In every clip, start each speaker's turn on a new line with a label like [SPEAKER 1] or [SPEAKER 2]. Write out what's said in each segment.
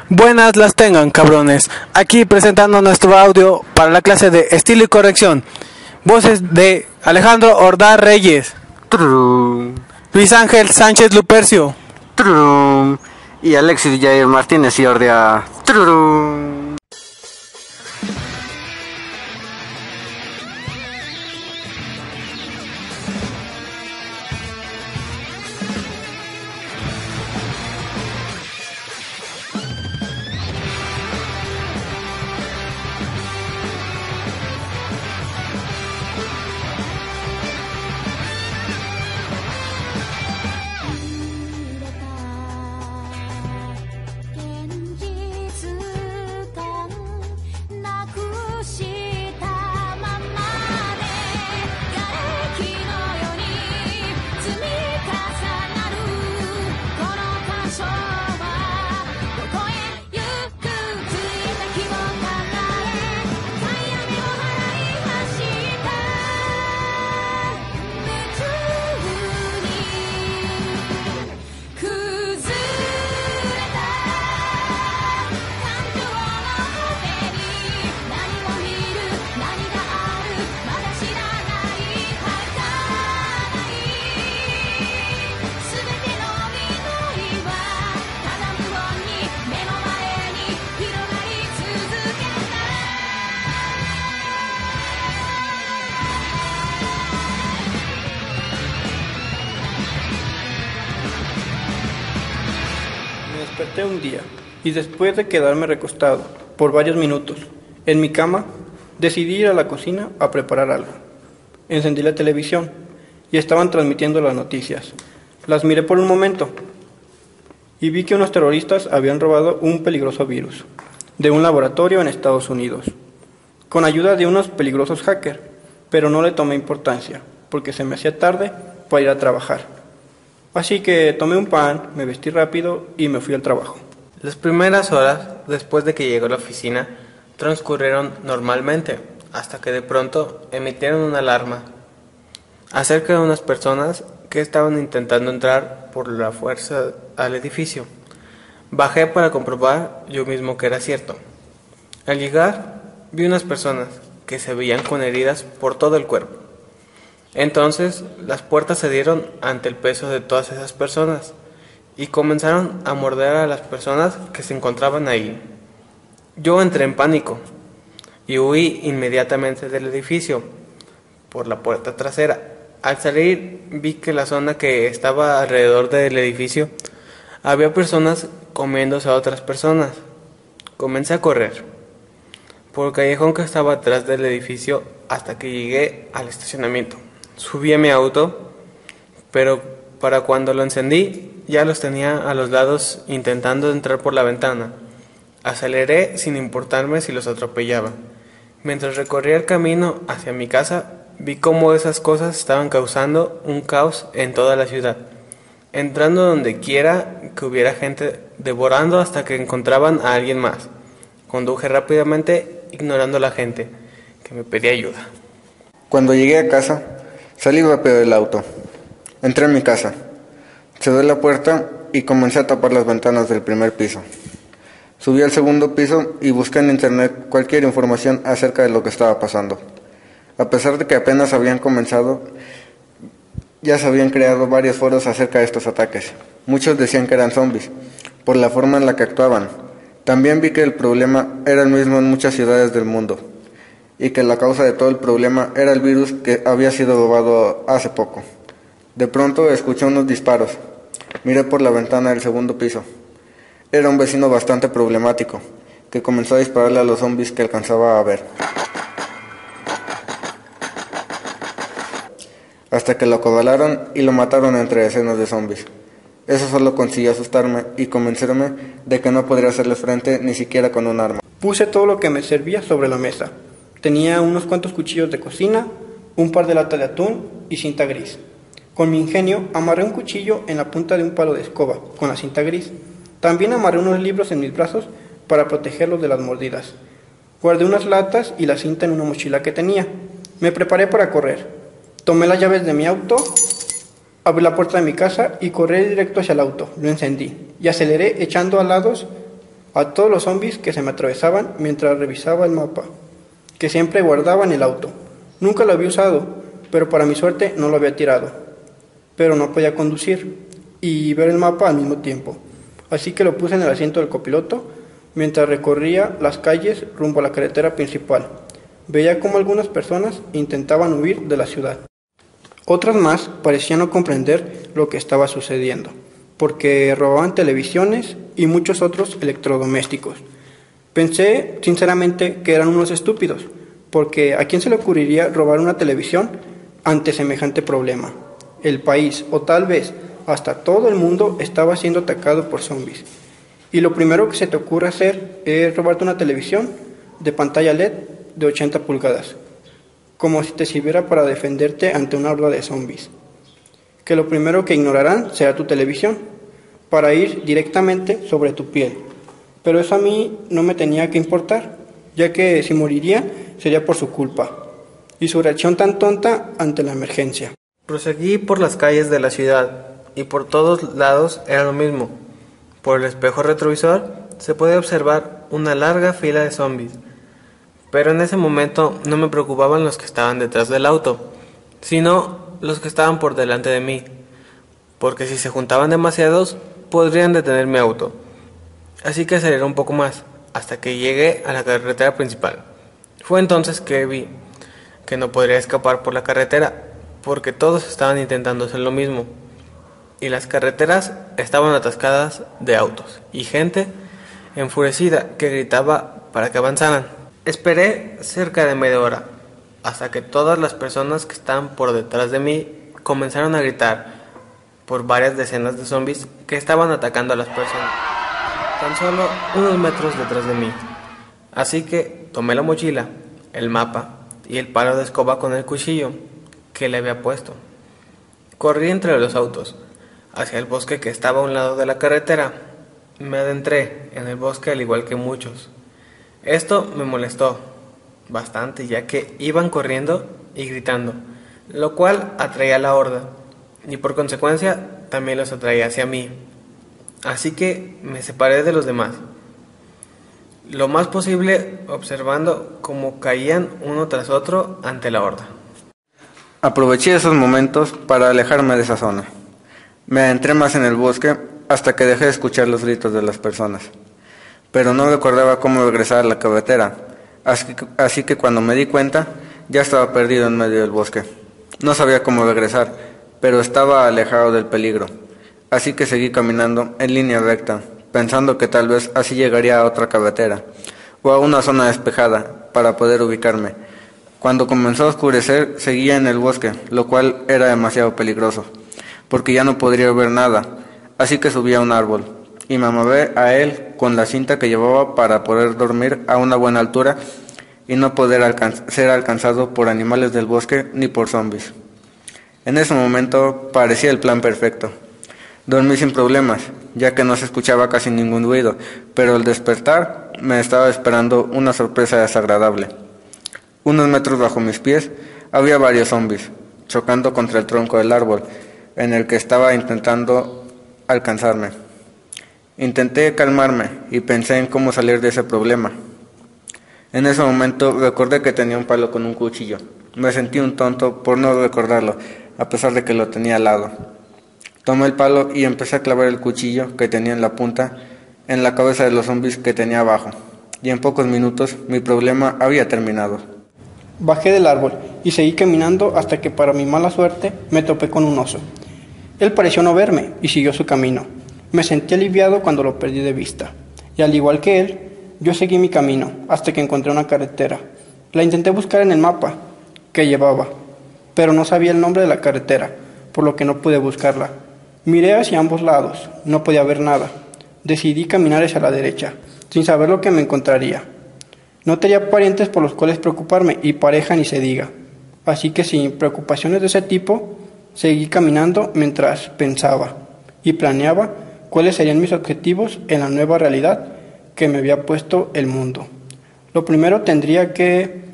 [SPEAKER 1] Buenas las tengan, cabrones. Aquí presentando nuestro audio para la clase de estilo y corrección. Voces de Alejandro Ordaz Reyes,
[SPEAKER 2] Tururum,
[SPEAKER 1] Luis Ángel Sánchez Lupercio,
[SPEAKER 2] tururum, y Alexis Jair Martínez y Ordea. Tururum.
[SPEAKER 3] Me desperté un día y después de quedarme recostado por varios minutos en mi cama, decidí ir a la cocina a preparar algo. Encendí la televisión y estaban transmitiendo las noticias. Las miré por un momento y vi que unos terroristas habían robado un peligroso virus de un laboratorio en Estados Unidos, con ayuda de unos peligrosos hackers, pero no le tomé importancia porque se me hacía tarde para ir a trabajar. Así que tomé un pan, me vestí rápido y me fui al trabajo.
[SPEAKER 4] Las primeras horas, después de que llegó a la oficina, transcurrieron normalmente, hasta que de pronto emitieron una alarma acerca de unas personas que estaban intentando entrar por la fuerza al edificio. Bajé para comprobar yo mismo que era cierto. Al llegar, vi unas personas que se veían con heridas por todo el cuerpo. Entonces las puertas cedieron ante el peso de todas esas personas y comenzaron a morder a las personas que se encontraban ahí. Yo entré en pánico y huí inmediatamente del edificio por la puerta trasera. Al salir vi que la zona que estaba alrededor del edificio había personas comiéndose a otras personas. Comencé a correr por el callejón que estaba atrás del edificio hasta que llegué al estacionamiento. Subí a mi auto, pero para cuando lo encendí ya los tenía a los lados intentando entrar por la ventana. Aceleré sin importarme si los atropellaba. Mientras recorría el camino hacia mi casa, vi cómo esas cosas estaban causando un caos en toda la ciudad, entrando donde quiera que hubiera gente, devorando hasta que encontraban a alguien más. Conduje rápidamente, ignorando a la gente que me pedía ayuda.
[SPEAKER 5] Cuando llegué a casa, salí rápido del auto. Entré en mi casa, cerré la puerta y comencé a tapar las ventanas del primer piso. Subí al segundo piso y busqué en internet cualquier información acerca de lo que estaba pasando. A pesar de que apenas habían comenzado, ya se habían creado varios foros acerca de estos ataques. Muchos decían que eran zombies, por la forma en la que actuaban. También vi que el problema era el mismo en muchas ciudades del mundo, y que la causa de todo el problema era el virus que había sido robado hace poco. De pronto escuché unos disparos. Miré por la ventana del segundo piso. Era un vecino bastante problemático, que comenzó a dispararle a los zombies que alcanzaba a ver, hasta que lo acorralaron y lo mataron entre decenas de zombies. Eso solo consiguió asustarme y convencerme de que no podría hacerles frente ni siquiera con un arma.
[SPEAKER 3] Puse todo lo que me servía sobre la mesa. Tenía unos cuantos cuchillos de cocina, un par de latas de atún y cinta gris. Con mi ingenio amarré un cuchillo en la punta de un palo de escoba con la cinta gris. También amarré unos libros en mis brazos para protegerlos de las mordidas. Guardé unas latas y la cinta en una mochila que tenía. Me preparé para correr. Tomé las llaves de mi auto, abrí la puerta de mi casa y corrí directo hacia el auto. Lo encendí y aceleré echando a lados a todos los zombies que se me atravesaban mientras revisaba el mapa, que siempre guardaba en el auto. Nunca lo había usado, pero para mi suerte no lo había tirado. Pero no podía conducir y ver el mapa al mismo tiempo. Así que lo puse en el asiento del copiloto mientras recorría las calles rumbo a la carretera principal. Veía cómo algunas personas intentaban huir de la ciudad. Otras más parecían no comprender lo que estaba sucediendo, porque robaban televisiones y muchos otros electrodomésticos. Pensé sinceramente que eran unos estúpidos, porque ¿a quién se le ocurriría robar una televisión ante semejante problema? El país, o tal vez hasta todo el mundo, estaba siendo atacado por zombies. Y lo primero que se te ocurre hacer es robarte una televisión de pantalla LED de 80 pulgadas, como si te sirviera para defenderte ante una horda de zombies. Que lo primero que ignorarán será tu televisión, para ir directamente sobre tu piel. Pero eso a mí no me tenía que importar, ya que si moriría sería por su culpa, y su reacción tan tonta ante la emergencia.
[SPEAKER 4] Proseguí por las calles de la ciudad, y por todos lados era lo mismo. Por el espejo retrovisor se podía observar una larga fila de zombies. Pero en ese momento no me preocupaban los que estaban detrás del auto, sino los que estaban por delante de mí, porque si se juntaban demasiados, podrían detener mi auto. Así que aceleré un poco más, hasta que llegué a la carretera principal. Fue entonces que vi que no podría escapar por la carretera, porque todos estaban intentando hacer lo mismo, y las carreteras estaban atascadas de autos y gente enfurecida que gritaba para que avanzaran. Esperé cerca de media hora, hasta que todas las personas que estaban por detrás de mí comenzaron a gritar por varias decenas de zombies que estaban atacando a las personas, tan solo unos metros detrás de mí. Así que tomé la mochila, el mapa y el palo de escoba con el cuchillo que le había puesto. Corrí entre los autos, hacia el bosque que estaba a un lado de la carretera. Me adentré en el bosque al igual que muchos. Esto me molestó bastante, ya que iban corriendo y gritando, lo cual atraía a la horda, y por consecuencia también los atraía hacia mí. Así que me separé de los demás, lo más posible observando cómo caían uno tras otro ante la horda.
[SPEAKER 5] Aproveché esos momentos para alejarme de esa zona. Me adentré más en el bosque hasta que dejé de escuchar los gritos de las personas. Pero no recordaba cómo regresar a la carretera, así que cuando me di cuenta, ya estaba perdido en medio del bosque. No sabía cómo regresar, pero estaba alejado del peligro, así que seguí caminando en línea recta, pensando que tal vez así llegaría a otra carretera, o a una zona despejada, para poder ubicarme. Cuando comenzó a oscurecer, seguía en el bosque, lo cual era demasiado peligroso, porque ya no podría ver nada, así que subí a un árbol y me amarré a él con la cinta que llevaba para poder dormir a una buena altura y no poder ser alcanzado por animales del bosque ni por zombies. En ese momento parecía el plan perfecto. Dormí sin problemas, ya que no se escuchaba casi ningún ruido, pero al despertar me estaba esperando una sorpresa desagradable. Unos metros bajo mis pies había varios zombies, chocando contra el tronco del árbol, en el que estaba intentando alcanzarme. Intenté calmarme y pensé en cómo salir de ese problema. En ese momento recordé que tenía un palo con un cuchillo. Me sentí un tonto por no recordarlo, a pesar de que lo tenía al lado. Tomé el palo y empecé a clavar el cuchillo que tenía en la punta en la cabeza de los zombies que tenía abajo, y en pocos minutos mi problema había terminado.
[SPEAKER 3] Bajé del árbol y seguí caminando hasta que, para mi mala suerte, me topé con un oso. Él pareció no verme y siguió su camino. Me sentí aliviado cuando lo perdí de vista, y al igual que él, yo seguí mi camino hasta que encontré una carretera. La intenté buscar en el mapa que llevaba, pero no sabía el nombre de la carretera, por lo que no pude buscarla. Miré hacia ambos lados, no podía ver nada. Decidí caminar hacia la derecha, sin saber lo que me encontraría. No tenía parientes por los cuales preocuparme, y pareja ni se diga. Así que sin preocupaciones de ese tipo, seguí caminando mientras pensaba y planeaba cuáles serían mis objetivos en la nueva realidad que me había puesto el mundo. Lo primero tendría que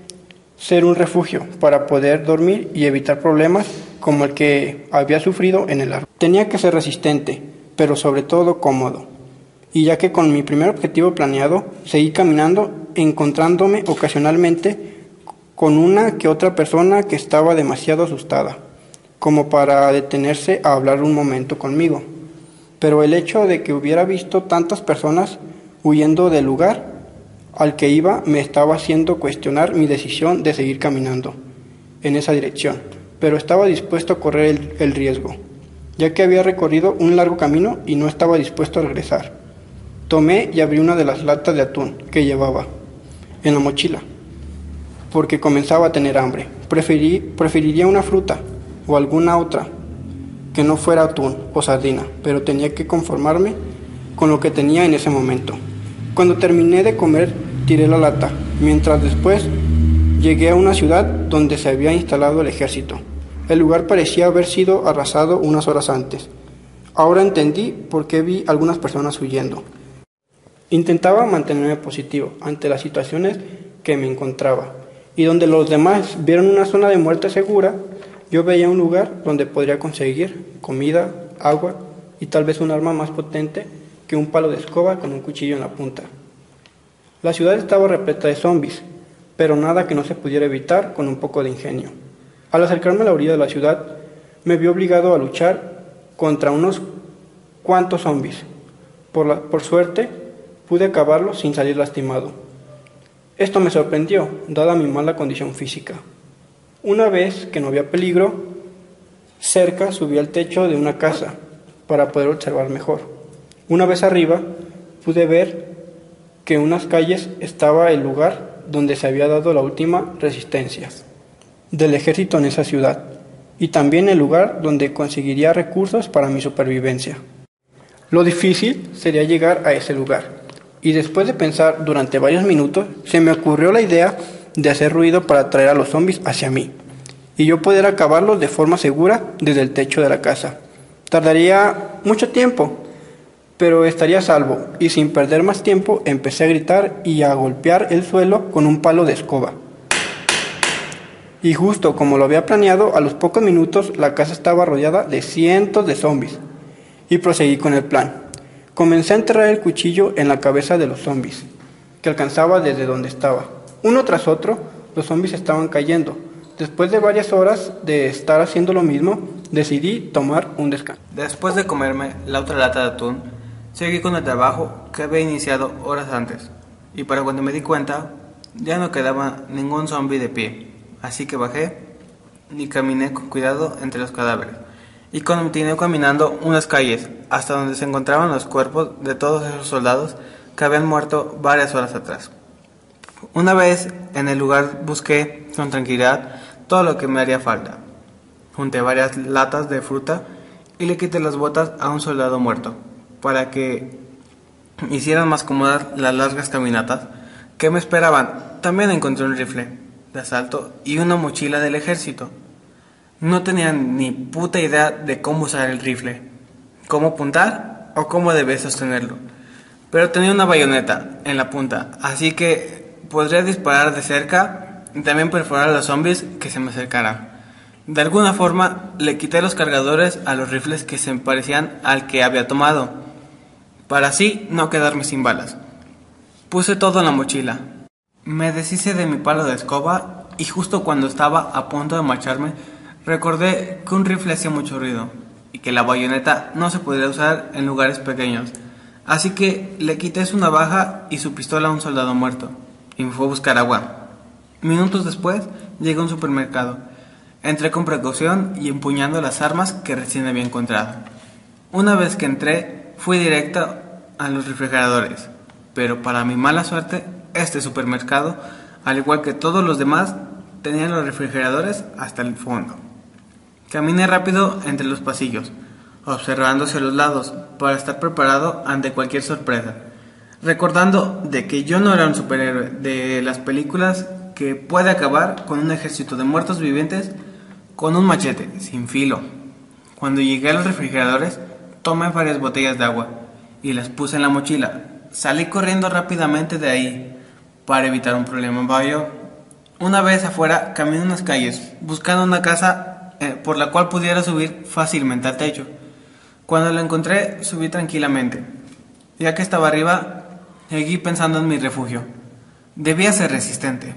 [SPEAKER 3] ser un refugio para poder dormir y evitar problemas como el que había sufrido en el árbol. Tenía que ser resistente, pero sobre todo cómodo. y ya que con mi primer objetivo planeado, seguí caminando, encontrándome ocasionalmente con una que otra persona que estaba demasiado asustada, como para detenerse a hablar un momento conmigo. Pero el hecho de que hubiera visto tantas personas huyendo del lugar al que iba me estaba haciendo cuestionar mi decisión de seguir caminando en esa dirección, pero estaba dispuesto a correr el riesgo, ya que había recorrido un largo camino y no estaba dispuesto a regresar. Tomé y abrí una de las latas de atún que llevaba en la mochila, porque comenzaba a tener hambre. Preferiría una fruta o alguna otra que no fuera atún o sardina, pero tenía que conformarme con lo que tenía en ese momento. Cuando terminé de comer, tiré la lata, mientras después llegué a una ciudad donde se había instalado el ejército. El lugar parecía haber sido arrasado unas horas antes. Ahora entendí por qué vi algunas personas huyendo. Intentaba mantenerme positivo ante las situaciones que me encontraba, y donde los demás vieron una zona de muerte segura, yo veía un lugar donde podría conseguir comida, agua y tal vez un arma más potente que un palo de escoba con un cuchillo en la punta. La ciudad estaba repleta de zombies, pero nada que no se pudiera evitar con un poco de ingenio. Al acercarme a la orilla de la ciudad, me vi obligado a luchar contra unos cuantos zombies. Por suerte, pude acabarlo sin salir lastimado. Esto me sorprendió, dada mi mala condición física. Una vez que no había peligro, cerca subí al techo de una casa para poder observar mejor. Una vez arriba, pude ver que en unas calles estaba el lugar donde se había dado la última resistencia del ejército en esa ciudad, y también el lugar donde conseguiría recursos para mi supervivencia. Lo difícil sería llegar a ese lugar, y después de pensar durante varios minutos, se me ocurrió la idea de hacer ruido para atraer a los zombies hacia mí, y yo poder acabarlos de forma segura desde el techo de la casa. Tardaría mucho tiempo, pero estaría a salvo, y sin perder más tiempo empecé a gritar y a golpear el suelo con un palo de escoba. Y justo como lo había planeado, a los pocos minutos la casa estaba rodeada de cientos de zombies, y proseguí con el plan. Comencé a enterrar el cuchillo en la cabeza de los zombies, que alcanzaba desde donde estaba. Uno tras otro, los zombies estaban cayendo. Después de varias horas de estar haciendo lo mismo, decidí tomar un descanso.
[SPEAKER 4] Después de comerme la otra lata de atún, seguí con el trabajo que había iniciado horas antes, y para cuando me di cuenta, ya no quedaba ningún zombie de pie, así que bajé y caminé con cuidado entre los cadáveres, y continué caminando unas calles hasta donde se encontraban los cuerpos de todos esos soldados que habían muerto varias horas atrás. Una vez en el lugar busqué con tranquilidad todo lo que me haría falta. Junté varias latas de fruta y le quité las botas a un soldado muerto para que hicieran más cómodas las largas caminatas que me esperaban. También encontré un rifle de asalto y una mochila del ejército. No tenía ni puta idea de cómo usar el rifle, cómo apuntar o cómo debía sostenerlo, pero tenía una bayoneta en la punta, así que podría disparar de cerca y también perforar a los zombies que se me acercaran. De alguna forma le quité los cargadores a los rifles que se parecían al que había tomado, para así no quedarme sin balas. Puse todo en la mochila. Me deshice de mi palo de escoba y justo cuando estaba a punto de marcharme, recordé que un rifle hacía mucho ruido y que la bayoneta no se podría usar en lugares pequeños. Así que le quité su navaja y su pistola a un soldado muerto y me fue a buscar agua. Minutos después llegué a un supermercado. Entré con precaución y empuñando las armas que recién había encontrado. Una vez que entré, fui directo a los refrigeradores, pero para mi mala suerte, este supermercado, al igual que todos los demás, tenía los refrigeradores hasta el fondo. Caminé rápido entre los pasillos, observando hacia los lados para estar preparado ante cualquier sorpresa, recordando de que yo no era un superhéroe de las películas que puede acabar con un ejército de muertos vivientes con un machete sin filo. Cuando llegué a los refrigeradores, tomé varias botellas de agua y las puse en la mochila. Salí corriendo rápidamente de ahí para evitar un problema mayor. Una vez afuera, caminé unas calles buscando una casa por la cual pudiera subir fácilmente al techo. Cuando la encontré, subí tranquilamente.
[SPEAKER 6] Ya que estaba arriba, seguí pensando en mi refugio. Debía ser resistente,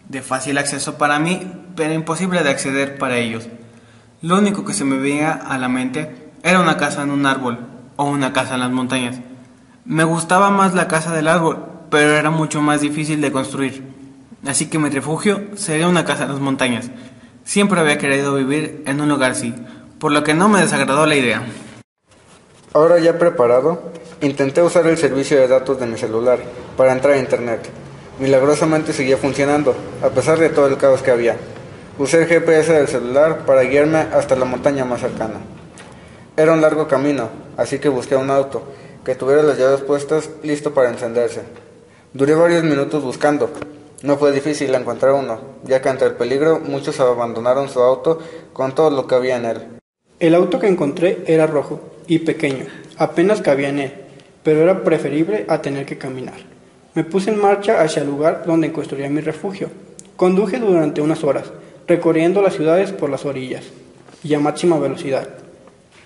[SPEAKER 6] de fácil acceso para mí, pero imposible de acceder para ellos. Lo único que se me veía a la mente era una casa en un árbol o una casa en las montañas. Me gustaba más la casa del árbol, pero era mucho más difícil de construir. Así que mi refugio sería una casa en las montañas. Siempre había querido vivir en un lugar así, por lo que no me desagradó la idea.
[SPEAKER 5] Ahora ya preparado, intenté usar el servicio de datos de mi celular para entrar a internet. Milagrosamente seguía funcionando, a pesar de todo el caos que había. Usé el GPS del celular para guiarme hasta la montaña más cercana. Era un largo camino, así que busqué un auto que tuviera las llaves puestas listo para encenderse. Duré varios minutos buscando. No fue difícil encontrar uno, ya que ante el peligro muchos abandonaron su auto con todo lo que había en él.
[SPEAKER 3] El auto que encontré era rojo y pequeño, apenas cabía en él, pero era preferible a tener que caminar. Me puse en marcha hacia el lugar donde construía mi refugio. Conduje durante unas horas, recorriendo las ciudades por las orillas y a máxima velocidad,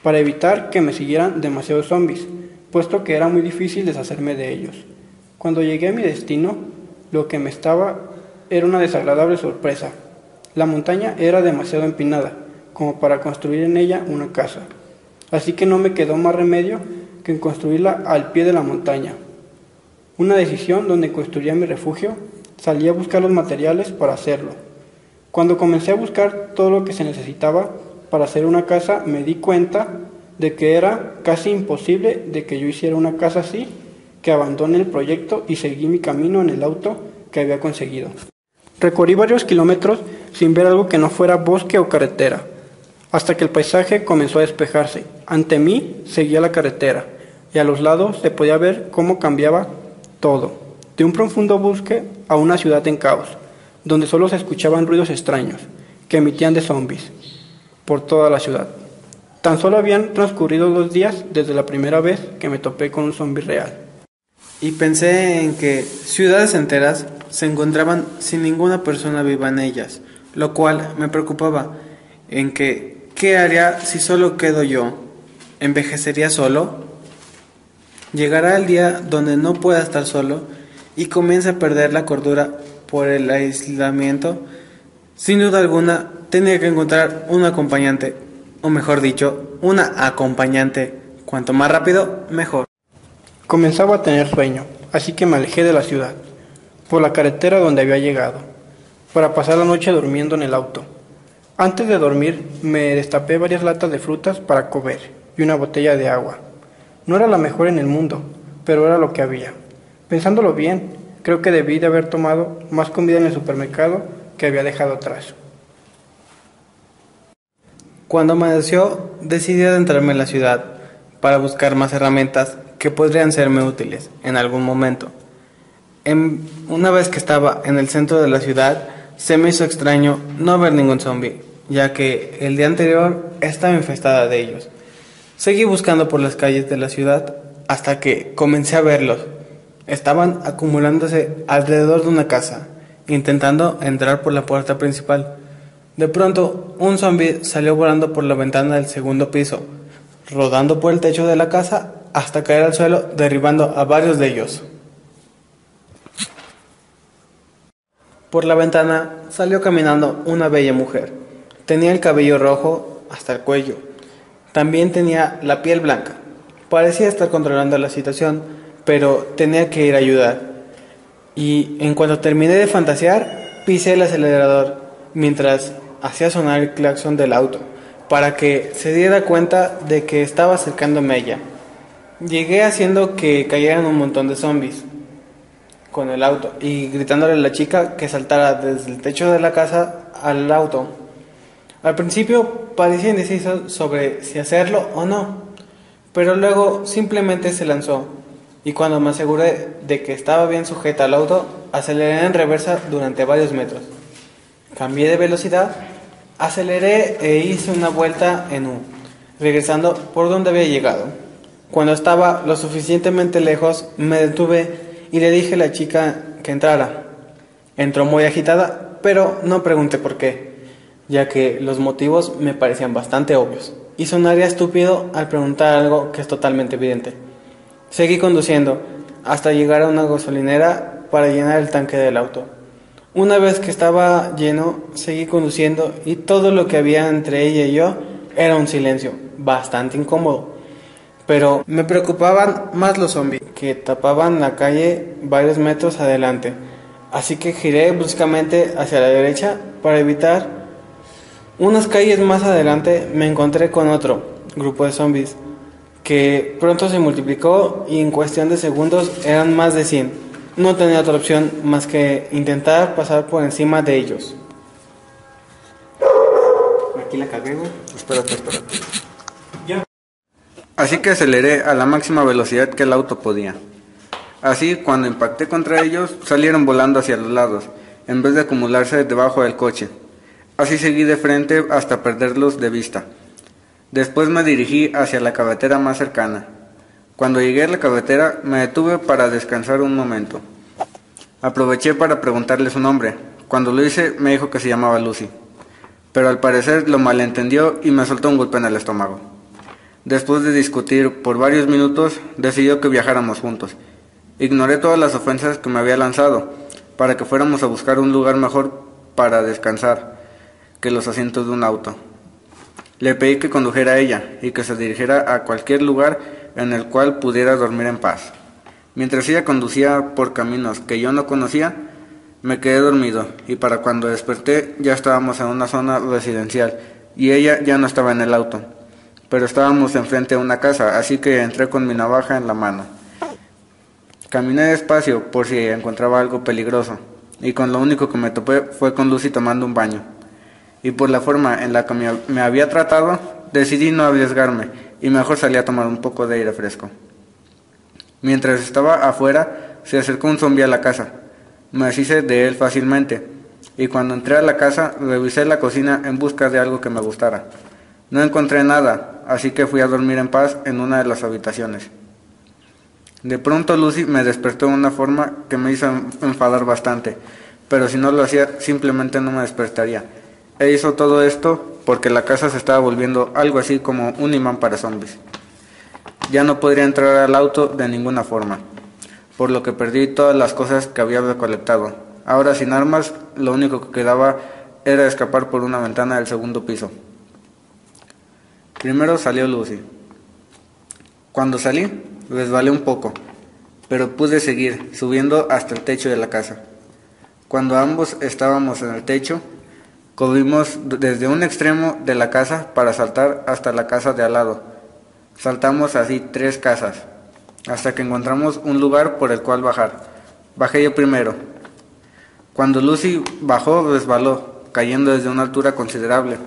[SPEAKER 3] para evitar que me siguieran demasiados zombies, puesto que era muy difícil deshacerme de ellos. Cuando llegué a mi destino, lo que me estaba era una desagradable sorpresa. La montaña era demasiado empinada como para construir en ella una casa, así que no me quedó más remedio que en construirla al pie de la montaña. Una decisión donde construiría mi refugio. Salí a buscar los materiales para hacerlo. Cuando comencé a buscar todo lo que se necesitaba para hacer una casa, me di cuenta de que era casi imposible de que yo hiciera una casa así, que abandoné el proyecto y seguí mi camino en el auto que había conseguido. Recorrí varios kilómetros sin ver algo que no fuera bosque o carretera, hasta que el paisaje comenzó a despejarse. Ante mí seguía la carretera y a los lados se podía ver cómo cambiaba todo, de un profundo bosque a una ciudad en caos, donde solo se escuchaban ruidos extraños que emitían de zombies por toda la ciudad. Tan solo habían transcurrido 2 días desde la primera vez que me topé con un zombie real.
[SPEAKER 6] Y pensé en que ciudades enteras se encontraban sin ninguna persona viva en ellas, lo cual me preocupaba, en que ¿qué haría si solo quedo yo? ¿Envejecería solo? Llegará el día donde no pueda estar solo y comience a perder la cordura por el aislamiento. Sin duda alguna, tenía que encontrar un acompañante, o mejor dicho, una acompañante. Cuanto más rápido, mejor.
[SPEAKER 3] Comenzaba a tener sueño, así que me alejé de la ciudad, por la carretera donde había llegado, para pasar la noche durmiendo en el auto. Antes de dormir, me destapé varias latas de frutas para comer y una botella de agua. No era la mejor en el mundo, pero era lo que había. Pensándolo bien, creo que debí de haber tomado más comida en el supermercado que había dejado atrás.
[SPEAKER 6] Cuando amaneció, decidí adentrarme en la ciudad para buscar más herramientas que podrían serme útiles en algún momento. Una vez que estaba en el centro de la ciudad, se me hizo extraño no ver ningún zombie, ya que el día anterior estaba infestada de ellos. Seguí buscando por las calles de la ciudad hasta que comencé a verlos. Estaban acumulándose alrededor de una casa, intentando entrar por la puerta principal. De pronto, un zombie salió volando por la ventana del segundo piso, rodando por el techo de la casa hasta caer al suelo, derribando a varios de ellos. Por la ventana salió caminando una bella mujer. Tenía el cabello rojo hasta el cuello. También tenía la piel blanca. Parecía estar controlando la situación, pero tenía que ir a ayudar. Y en cuanto terminé de fantasear, pisé el acelerador mientras hacía sonar el claxon del auto, para que se diera cuenta de que estaba acercándome a ella. Llegué haciendo que cayeran un montón de zombies con el auto y gritándole a la chica que saltara desde el techo de la casa al auto. Al principio parecía indeciso sobre si hacerlo o no, pero luego simplemente se lanzó, y cuando me aseguré de que estaba bien sujeta al auto, aceleré en reversa durante varios metros. Cambié de velocidad, aceleré e hice una vuelta en U, regresando por donde había llegado. Cuando estaba lo suficientemente lejos, me detuve y le dije a la chica que entrara. Entró muy agitada, pero no pregunté por qué, ya que los motivos me parecían bastante obvios, y sonaría estúpido al preguntar algo que es totalmente evidente. Seguí conduciendo hasta llegar a una gasolinera para llenar el tanque del auto. Una vez que estaba lleno, seguí conduciendo y todo lo que había entre ella y yo era un silencio bastante incómodo. Pero me preocupaban más los zombies que tapaban la calle varios metros adelante. Así que giré bruscamente hacia la derecha para evitar. Unas calles más adelante me encontré con otro grupo de zombies que pronto se multiplicó y en cuestión de segundos eran más de 100. No tenía otra opción más que intentar pasar por encima de ellos. Aquí la cagué, güey.
[SPEAKER 5] Espérate. Así que aceleré a la máxima velocidad que el auto podía. Así, cuando impacté contra ellos, salieron volando hacia los lados, en vez de acumularse debajo del coche. Así seguí de frente hasta perderlos de vista. Después me dirigí hacia la carretera más cercana. Cuando llegué a la carretera, me detuve para descansar un momento. Aproveché para preguntarle su nombre. Cuando lo hice, me dijo que se llamaba Lucy. Pero al parecer lo malentendió y me soltó un golpe en el estómago. Después de discutir por varios minutos, decidió que viajáramos juntos. Ignoré todas las ofensas que me había lanzado, para que fuéramos a buscar un lugar mejor para descansar que los asientos de un auto. Le pedí que condujera a ella y que se dirigiera a cualquier lugar en el cual pudiera dormir en paz. Mientras ella conducía por caminos que yo no conocía, me quedé dormido y para cuando desperté ya estábamos en una zona residencial y ella ya no estaba en el auto. Pero estábamos enfrente de una casa, así que entré con mi navaja en la mano. Caminé despacio por si encontraba algo peligroso, y con lo único que me topé fue con Lucy tomando un baño. Y por la forma en la que me había tratado, decidí no arriesgarme, y mejor salí a tomar un poco de aire fresco. Mientras estaba afuera, se acercó un zombi a la casa. Me deshice de él fácilmente, y cuando entré a la casa, revisé la cocina en busca de algo que me gustara. No encontré nada, así que fui a dormir en paz en una de las habitaciones. De pronto Lucy me despertó de una forma que me hizo enfadar bastante, pero si no lo hacía simplemente no me despertaría. E hizo todo esto porque la casa se estaba volviendo algo así como un imán para zombies. Ya no podría entrar al auto de ninguna forma, por lo que perdí todas las cosas que había recolectado. Ahora sin armas, lo único que quedaba era escapar por una ventana del segundo piso. Primero salió Lucy. Cuando salí, resbalé un poco, pero pude seguir subiendo hasta el techo de la casa. Cuando ambos estábamos en el techo, corrimos desde un extremo de la casa para saltar hasta la casa de al lado. Saltamos así 3 casas, hasta que encontramos un lugar por el cual bajar. Bajé yo primero. Cuando Lucy bajó, resbaló, cayendo desde una altura considerable.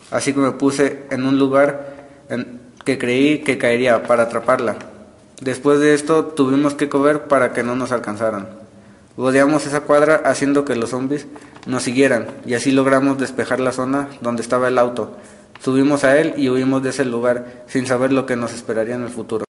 [SPEAKER 5] Así que me puse en un lugar que creí que caería para atraparla. Después de esto tuvimos que correr para que no nos alcanzaran. Rodeamos esa cuadra haciendo que los zombies nos siguieran y así logramos despejar la zona donde estaba el auto. Subimos a él y huimos de ese lugar sin saber lo que nos esperaría en el futuro.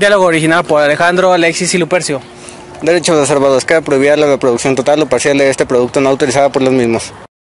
[SPEAKER 1] Diálogo original por Alejandro, Alexis y Lupercio.
[SPEAKER 2] Derechos reservados. Queda prohibida la reproducción total o parcial de este producto no autorizada por los mismos.